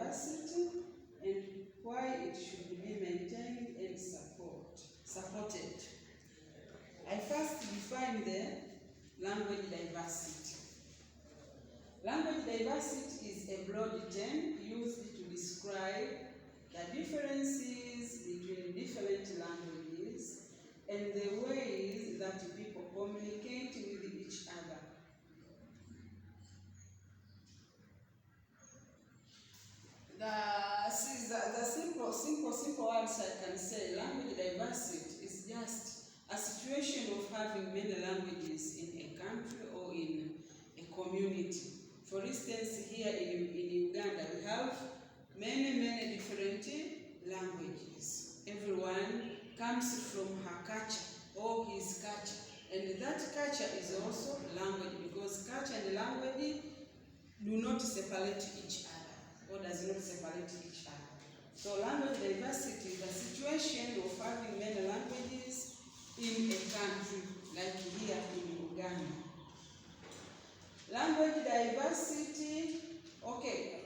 diversity and why it should be maintained and supported. I first define the language diversity. Language diversity is a broad term used to describe the differences between different languages and the ways that people communicate with each other. The simple words I can say, language diversity is just a situation of having many languages in a country or in a community. For instance, here in Uganda, we have many different languages. Everyone comes from her culture or his culture. And that culture is also language, because culture and language do not separate each other, or does not separate each other. So language diversity is the situation of having many languages in a country, like here in Uganda. Language diversity, okay,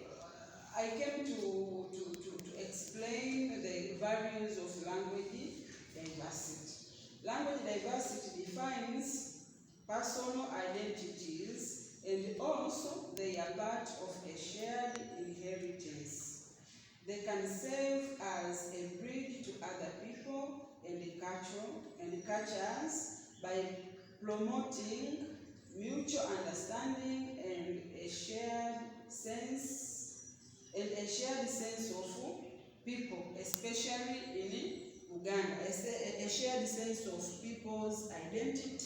I came to explain the values of language diversity. Language diversity defines personal identities and also they are part of a shared inheritance. They can serve as a bridge to other people and cultures by promoting mutual understanding and a shared sense of people, especially in Uganda, a shared sense of people's identity,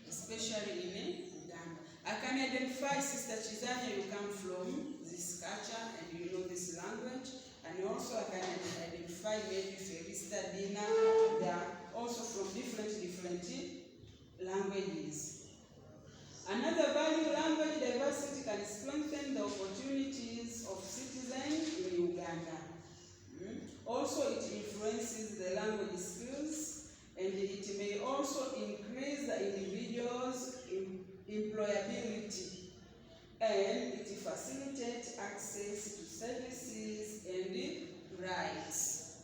especially in Uganda. I can identify, Sister Chizanya, you come from this culture and you know this language, and also I can identify maybe Felista, Dina, they are also from different languages. Another value, language diversity can strengthen the opportunities of citizens in Uganda. Also, it influences the language skills, and it may also increase the individual's employability, and it facilitates access to services and rights.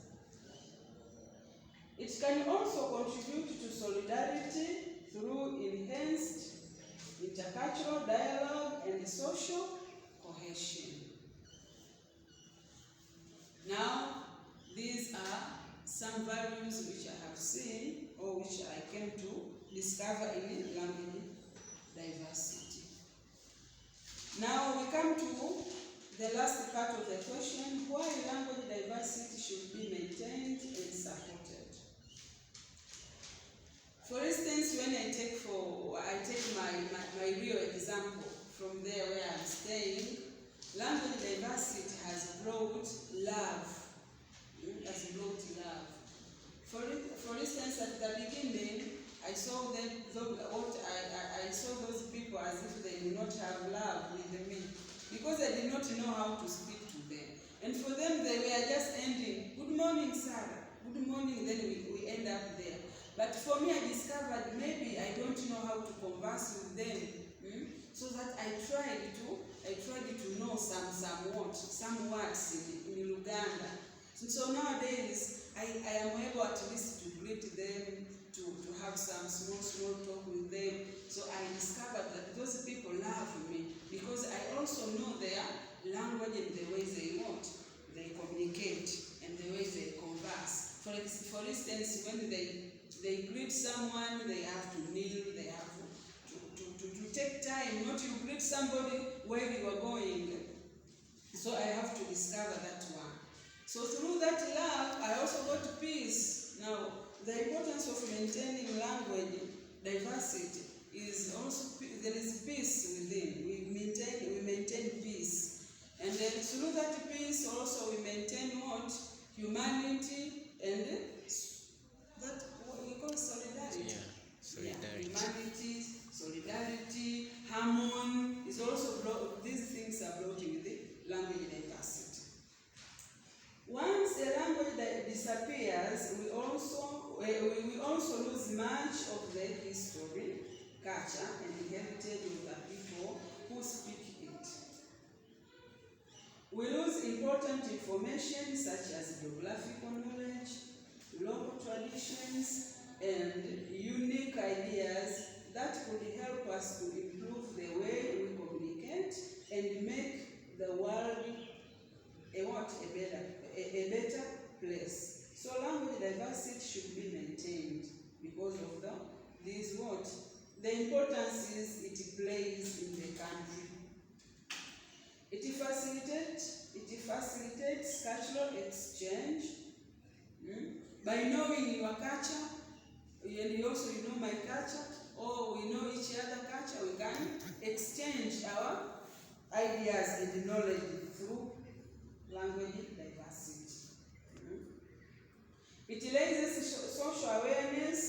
It can also contribute to solidarity through enhanced intercultural dialogue and social cohesion. Now, these are some values which I have seen or which I came to discover in language diversity. Now we come to the last part of the question, why language diversity should be maintained and supported. For instance, when I take my real example from there where I'm staying, language diversity has brought love. For instance, at the beginning, I saw I saw those people as if they did not have love with me, because I did not know how to speak to them. And for them, they were just ending, "Good morning, Sarah. Good morning." Then we end up there. But for me, I discovered maybe I don't know how to converse with them. So that I tried to know some words in Uganda. So nowadays, I am able at least to greet them, to have some small talk with them. So I discovered that those people love me because I also know their language and the ways they communicate and the ways they converse. For instance, when they greet someone, they have to kneel, they have to take time, not to greet somebody where you are going. So I have to discover that one. So through that love, I also got peace. Now, the importance of maintaining language diversity is also, there is peace within. We maintain peace. And then through that peace also we maintain what? Humanity and that what we call solidarity. Yeah, solidarity. Yeah, humanity, solidarity, harmony is also brought, these things are brought in the language diversity. Once a language disappears, we also lose much of the history, culture, and heritage of the people who speak it. We lose important information such as geographical knowledge, local traditions, and unique ideas that could help us to improve the way we communicate and make the world a better place. So language diversity should be maintained because of the importance is it plays in the country. It facilitates cultural exchange. By knowing your culture, and also you know my culture, or we know each other culture, we can exchange our ideas and knowledge through language diversity. It raises social awareness.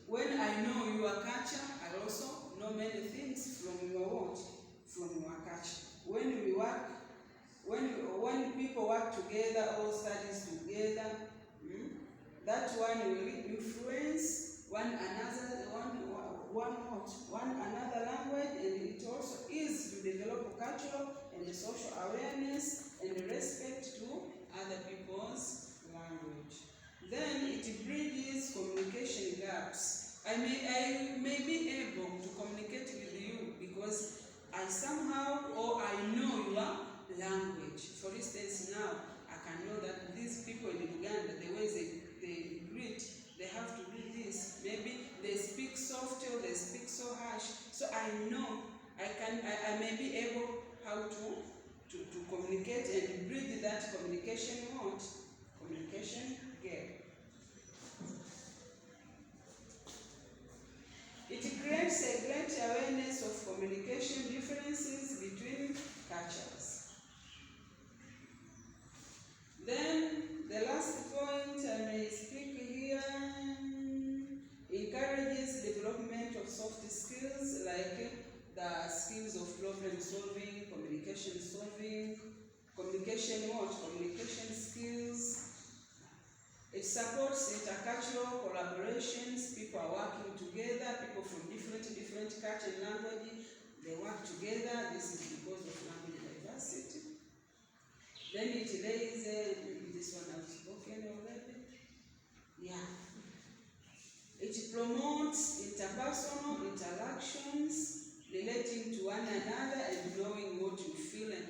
When I know your culture, I also know many things from your culture. When people work together or studies together, that one will influence one another language, and it also is to develop cultural and social awareness and respect to other people's language. Then it bridges communication gaps. I may be able to communicate with you because I somehow or I know your language. For instance, now I can know that these people in Uganda, the way they greet, they have to do this. Maybe they speak soft or they speak so harsh. So I know I may be able how to communicate and bridge that communication gap. It creates a great awareness of communication differences between cultures. Then the last point I may speak here encourages development of soft skills like the skills of problem solving, communication skills. It supports intercultural collaborations. People are working together, people from different culture and language, they work together. This is because of language diversity. Then it lays, this one I've spoken already. Yeah. It promotes interpersonal interactions relating to one another and knowing what you feel and